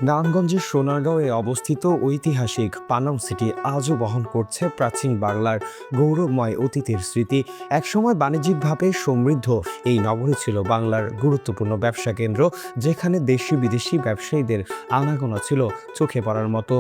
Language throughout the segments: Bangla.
নারায়ণগঞ্জের সোনারগাঁওয়ে অবস্থিত ঐতিহাসিক পানাম সিটি আজও বহন করছে প্রাচীন বাংলার গৌরবময় অতীতের স্মৃতি। একসময় বাণিজ্যিকভাবে সমৃদ্ধ এই নগরী ছিল বাংলার গুরুত্বপূর্ণ ব্যবসা কেন্দ্র, যেখানে দেশি বিদেশি ব্যবসায়ীদের আনাগোনা ছিল চোখে পড়ার মতো।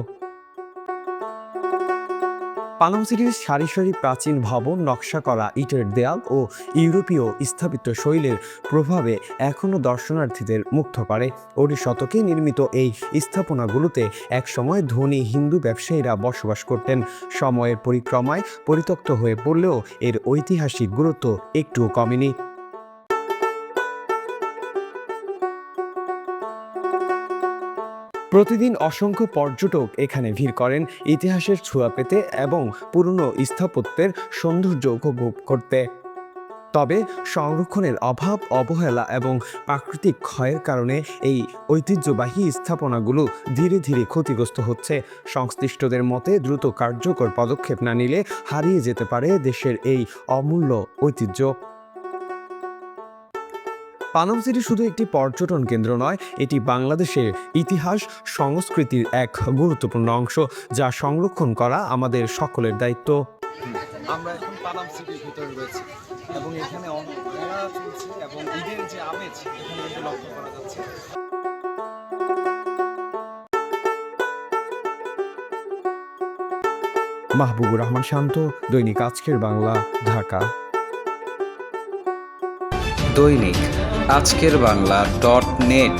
পানাম সিটির সারি সারি প্রাচীন ভবন, নকশা করা ইটের দেয়াল ও ইউরোপীয় স্থাপত্য শৈলীর প্রভাবে এখনও দর্শনার্থীদের মুগ্ধ করে। 19 শতকে নির্মিত এই স্থাপনাগুলোতে একসময় ধনী হিন্দু ব্যবসায়ীরা বসবাস করতেন। সময়ের পরিক্রমায় পরিত্যক্ত হয়ে পড়লেও এর ঐতিহাসিক গুরুত্ব একটুও কমেনি। প্রতিদিন অসংখ্য পর্যটক এখানে ভিড় করেন ইতিহাসের ছোঁয়া পেতে এবং পুরনো স্থাপত্যের সৌন্দর্য উপভোগ করতে। তবে সংরক্ষণের অভাব, অবহেলা এবং প্রাকৃতিক ক্ষয়ের কারণে এই ঐতিহ্যবাহী স্থাপনাগুলো ধীরে ধীরে ক্ষতিগ্রস্ত হচ্ছে। সংশ্লিষ্টদের মতে দ্রুত কার্যকর পদক্ষেপ না নিলে হারিয়ে যেতে পারে দেশের এই অমূল্য ঐতিহ্য। পানাম সিটি শুধু একটি পর্যটন কেন্দ্র নয়, এটি বাংলাদেশের ইতিহাস সংস্কৃতির এক গুরুত্বপূর্ণ অংশ, যা সংরক্ষণ করা আমাদের সকলের দায়িত্ব। আমরা এখন পানাম সিটির ভিতরে রয়েছি এবং এখানে অনেক মেলা চলছে এবং ঈদের যে আমেজ এখানে কিন্তু লক্ষ্য করা যাচ্ছে। মাহবুবুর রহমান শান্ত, দৈনিক আজকের বাংলা, ঢাকা। দৈনিক আজকের বাংলা .net